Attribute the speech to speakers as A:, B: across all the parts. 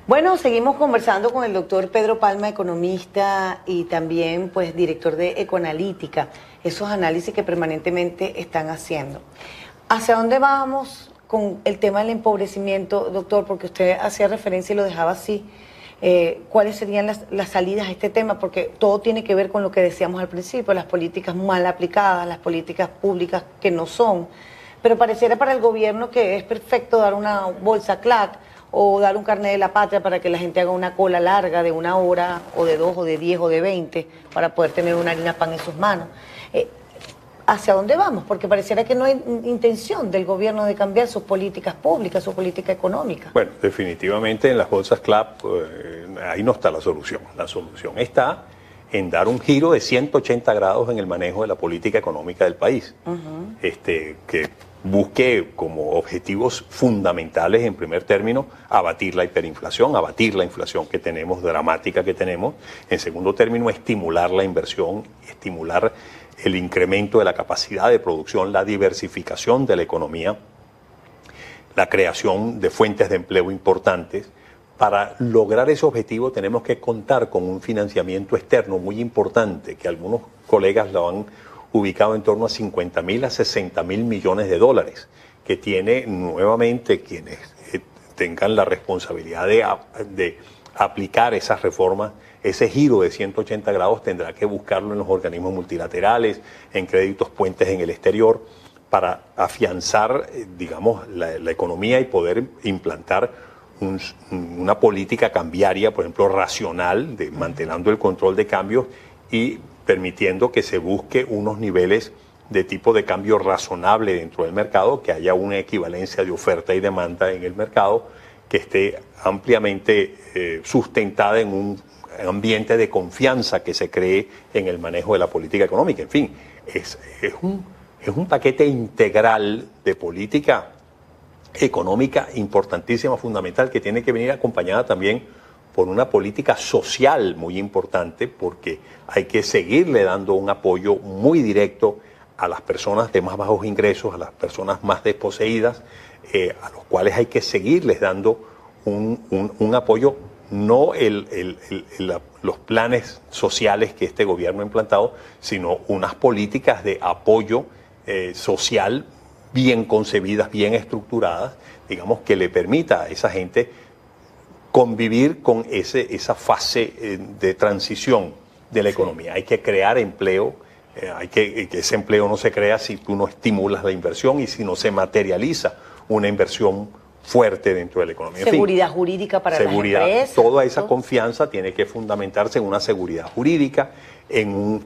A: Bueno, seguimos conversando con el doctor Pedro Palma, economista y también pues director de Ecoanalítica, esos análisis que permanentemente están haciendo. ¿Hacia dónde vamos con el tema del empobrecimiento, doctor? Porque usted hacía referencia y lo dejaba así. ¿Cuáles serían las salidas a este tema? Porque todo tiene que ver con lo que decíamos al principio, las políticas mal aplicadas, las políticas públicas que no son. Pero pareciera para el gobierno que es perfecto dar una bolsa CLAC o dar un carnet de la patria para que la gente haga una cola larga de 1 hora o de 2 o de 10 o de 20 para poder tener una harina pan en sus manos. ¿Hacia dónde vamos? Porque pareciera que no hay intención del gobierno de cambiar sus políticas públicas, su política económica.
B: Bueno, definitivamente en las bolsas CLAP ahí no está la solución. La solución está en dar un giro de 180 grados en el manejo de la política económica del país. Que busque como objetivos fundamentales, en primer término, abatir la hiperinflación, abatir la inflación que tenemos, dramática que tenemos. En segundo término, estimular la inversión, estimular el incremento de la capacidad de producción, la diversificación de la economía, la creación de fuentes de empleo importantes. Para lograr ese objetivo tenemos que contar con un financiamiento externo muy importante, que algunos colegas lo han ubicado en torno a 50.000 a 60.000 millones de dólares, que tiene nuevamente quienes tengan la responsabilidad de aplicar esas reformas. Ese giro de 180 grados tendrá que buscarlo en los organismos multilaterales, en créditos puentes en el exterior, para afianzar, digamos, la economía y poder implantar una política cambiaria, por ejemplo, racional, mantenendo el control de cambios y permitiendo que se busque unos niveles de tipo de cambio razonable dentro del mercado, que haya una equivalencia de oferta y demanda en el mercado, que esté ampliamente sustentada en un ambiente de confianza que se cree en el manejo de la política económica. En fin, es un paquete integral de política económica importantísima, fundamental, que tiene que venir acompañada también por una política social muy importante, porque hay que seguirle dando un apoyo muy directo a las personas de más bajos ingresos, a las personas más desposeídas, a los cuales hay que seguirles dando un apoyo, no los planes sociales que este gobierno ha implantado, sino unas políticas de apoyo social bien concebidas, bien estructuradas, digamos, que le permita a esa gente convivir con esa fase de transición de la economía. Hay que crear empleo, que ese empleo no se crea si tú no estimulas la inversión y si no se materializa una inversión fuerte dentro de la economía.
A: Seguridad jurídica para las empresas.
B: Toda esa confianza tiene que fundamentarse en una seguridad jurídica, en un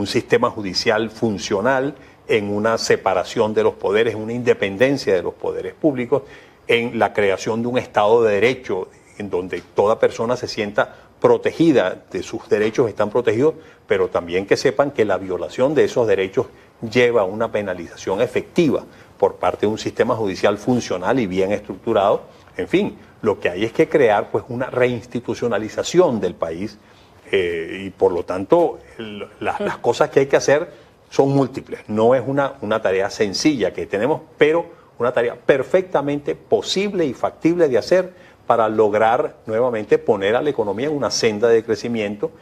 B: sistema judicial funcional, en una separación de los poderes, en una independencia de los poderes públicos, en la creación de un Estado de Derecho en donde toda persona se sienta protegida, de sus derechos están protegidos, pero también que sepan que la violación de esos derechos lleva a una penalización efectiva por parte de un sistema judicial funcional y bien estructurado. En fin, lo que hay es que crear pues una reinstitucionalización del país y por lo tanto las cosas que hay que hacer son múltiples. No es una tarea sencilla que tenemos, pero una tarea perfectamente posible y factible de hacer para lograr nuevamente poner a la economía en una senda de crecimiento,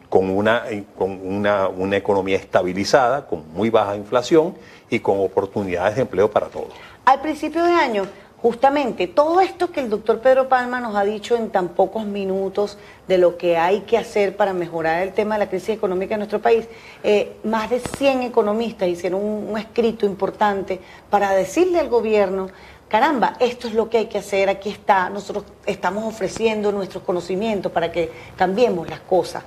B: con una economía estabilizada, con muy baja inflación y con oportunidades de empleo para todos.
A: Al principio de año, justamente, todo esto que el doctor Pedro Palma nos ha dicho en tan pocos minutos de lo que hay que hacer para mejorar el tema de la crisis económica en nuestro país, más de 100 economistas hicieron un escrito importante para decirle al gobierno: caramba, esto es lo que hay que hacer, aquí está, nosotros estamos ofreciendo nuestros conocimientos para que cambiemos las cosas.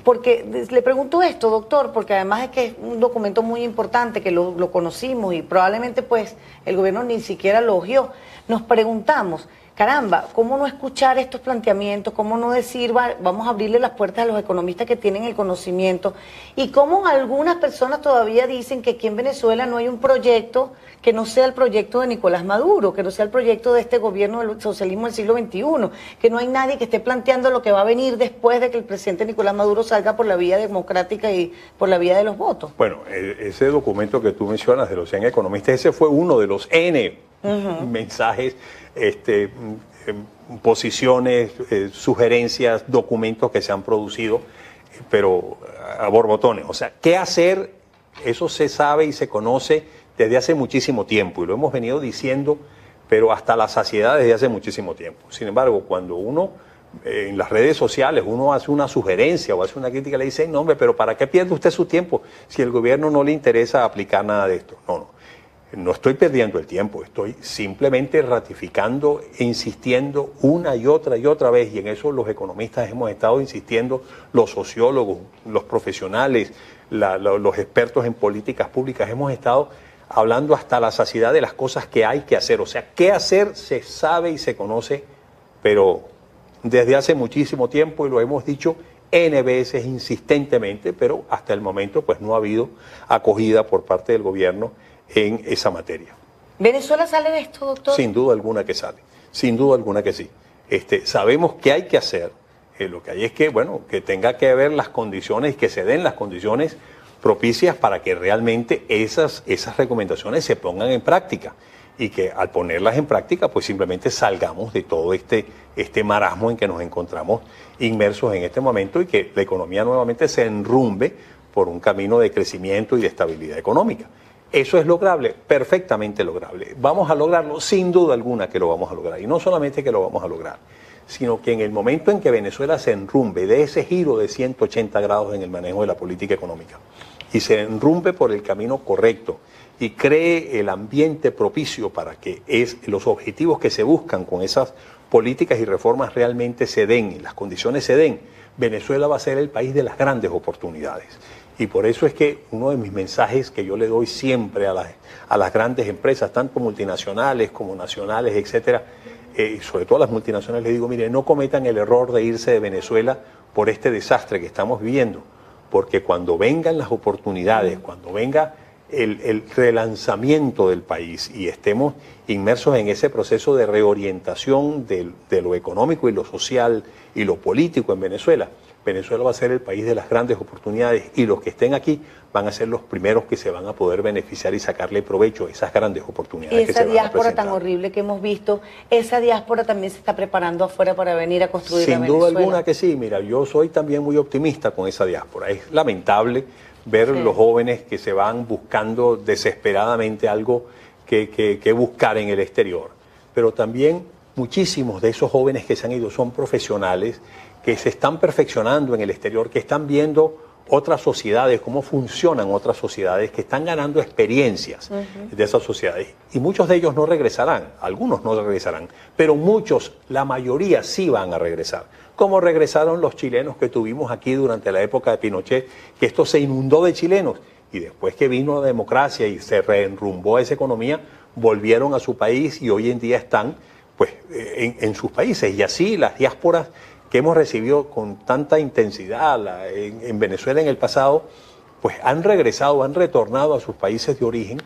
A: Porque le pregunto esto, doctor, porque además es que es un documento muy importante, que lo conocimos y probablemente pues el gobierno ni siquiera lo ojeó. Nos preguntamos, caramba, ¿cómo no escuchar estos planteamientos? ¿Cómo no decir, vamos a abrirle las puertas a los economistas que tienen el conocimiento? Y cómo algunas personas todavía dicen que aquí en Venezuela no hay un proyecto que no sea el proyecto de Nicolás Maduro, que no sea el proyecto de este gobierno del socialismo del siglo XXI, que no hay nadie que esté planteando lo que va a venir después de que el presidente Nicolás Maduro salga por la vía democrática y por la vía de los votos.
B: Bueno, ese documento que tú mencionas de los 100 economistas, ese fue uno de los N mensajes posiciones, sugerencias, documentos que se han producido, pero a borbotones. O sea, ¿qué hacer? Eso se sabe y se conoce desde hace muchísimo tiempo y lo hemos venido diciendo, pero hasta la saciedad desde hace muchísimo tiempo. Sin embargo, cuando uno en las redes sociales uno hace una sugerencia o hace una crítica, le dice, no hombre, pero ¿para qué pierde usted su tiempo si el gobierno no le interesa aplicar nada de esto? No estoy perdiendo el tiempo, estoy simplemente ratificando e insistiendo una y otra vez, y en eso los economistas hemos estado insistiendo, los sociólogos, los profesionales, los expertos en políticas públicas, hemos estado hablando hasta la saciedad de las cosas que hay que hacer. O sea, qué hacer se sabe y se conoce, pero desde hace muchísimo tiempo, y lo hemos dicho N veces insistentemente, pero hasta el momento pues no ha habido acogida por parte del gobierno en esa materia.
A: ¿Venezuela sale de esto, doctor?
B: Sin duda alguna que sale, sin duda alguna que sí. Sabemos qué hay que hacer, lo que hay es que, bueno, que tenga que haber las condiciones, que se den las condiciones propicias para que realmente esas recomendaciones se pongan en práctica y que al ponerlas en práctica pues simplemente salgamos de todo este marasmo en que nos encontramos inmersos en este momento y que la economía nuevamente se enrumbe por un camino de crecimiento y de estabilidad económica. ¿Eso es lograble? Perfectamente lograble. ¿Vamos a lograrlo? Sin duda alguna que lo vamos a lograr. Y no solamente que lo vamos a lograr, sino que en el momento en que Venezuela se enrumbe de ese giro de 180 grados en el manejo de la política económica y se enrumbe por el camino correcto y cree el ambiente propicio para que los objetivos que se buscan con esas políticas y reformas realmente se den y las condiciones se den, Venezuela va a ser el país de las grandes oportunidades. Y por eso es que uno de mis mensajes que yo le doy siempre a las grandes empresas, tanto multinacionales como nacionales, etcétera, y sobre todo a las multinacionales, les digo, mire, no cometan el error de irse de Venezuela por este desastre que estamos viviendo, porque cuando vengan las oportunidades, cuando venga el relanzamiento del país y estemos inmersos en ese proceso de reorientación de lo económico y lo social y lo político en Venezuela, Venezuela va a ser el país de las grandes oportunidades y los que estén aquí van a ser los primeros que se van a poder beneficiar y sacarle provecho a esas grandes oportunidades.
A: Y esa diáspora tan horrible que hemos visto, esa diáspora también se está preparando afuera para venir a construir a Venezuela.
B: Sin duda alguna que sí. Mira, yo soy también muy optimista con esa diáspora. Es lamentable ver los jóvenes que se van buscando desesperadamente algo que buscar en el exterior. Pero también muchísimos de esos jóvenes que se han ido son profesionales que se están perfeccionando en el exterior, que están viendo otras sociedades, cómo funcionan otras sociedades, que están ganando experiencias de esas sociedades. Y muchos de ellos no regresarán, algunos no regresarán, pero muchos, la mayoría sí van a regresar. Como regresaron los chilenos que tuvimos aquí durante la época de Pinochet, que esto se inundó de chilenos. Y después que vino la democracia y se reenrumbó esa economía, volvieron a su país y hoy en día están pues, en sus países. Y así las diásporas que hemos recibido con tanta intensidad en Venezuela en el pasado, pues han regresado, han retornado a sus países de origen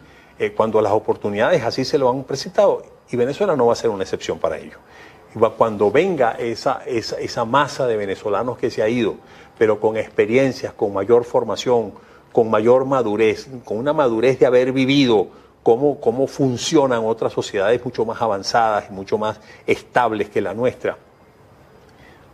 B: cuando las oportunidades así se lo han presentado. Y Venezuela no va a ser una excepción para ello. Cuando venga esa masa de venezolanos que se ha ido, pero con experiencias, con mayor formación, con mayor madurez, con una madurez de haber vivido cómo funcionan otras sociedades mucho más avanzadas y mucho más estables que la nuestra,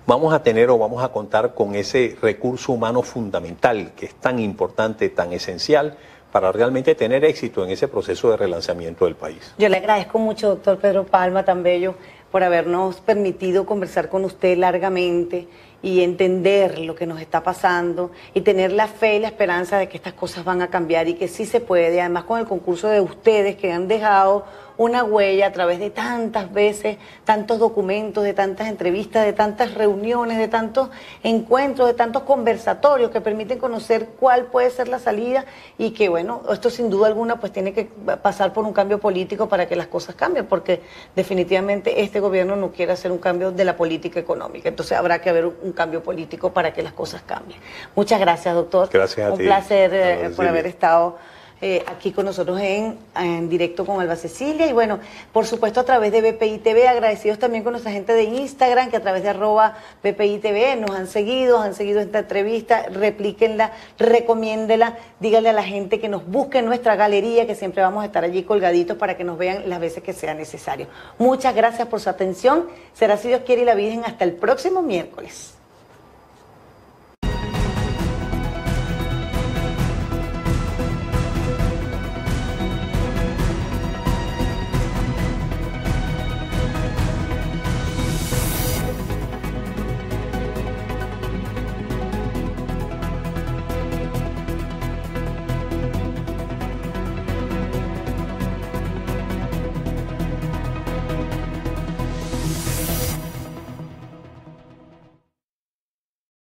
B: vamos a tener o vamos a contar con ese recurso humano fundamental que es tan importante, tan esencial para realmente tener éxito en ese proceso de relanzamiento del país.
A: Yo le agradezco mucho, doctor Pedro Palma, tan bello, por habernos permitido conversar con usted largamente y entender lo que nos está pasando y tener la fe y la esperanza de que estas cosas van a cambiar y que sí se puede, además con el concurso de ustedes que han dejado una huella a través de tantas veces, tantos documentos, de tantas entrevistas, de tantas reuniones, de tantos encuentros, de tantos conversatorios que permiten conocer cuál puede ser la salida y que bueno, esto sin duda alguna pues tiene que pasar por un cambio político para que las cosas cambien, porque definitivamente este gobierno no quiere hacer un cambio de la política económica, entonces habrá que haber un cambio político para que las cosas cambien. Muchas gracias, doctor.
B: Gracias a ti.
A: Un placer por haber estado aquí con nosotros en directo con Alba Cecilia. Y bueno, por supuesto a través de BPI TV, agradecidos también con nuestra gente de Instagram, que a través de @BPI TV nos han seguido esta entrevista. Replíquenla, recomiéndela, díganle a la gente que nos busque en nuestra galería, que siempre vamos a estar allí colgaditos para que nos vean las veces que sea necesario. Muchas gracias por su atención. Será, si Dios quiere y la Virgen, hasta el próximo miércoles.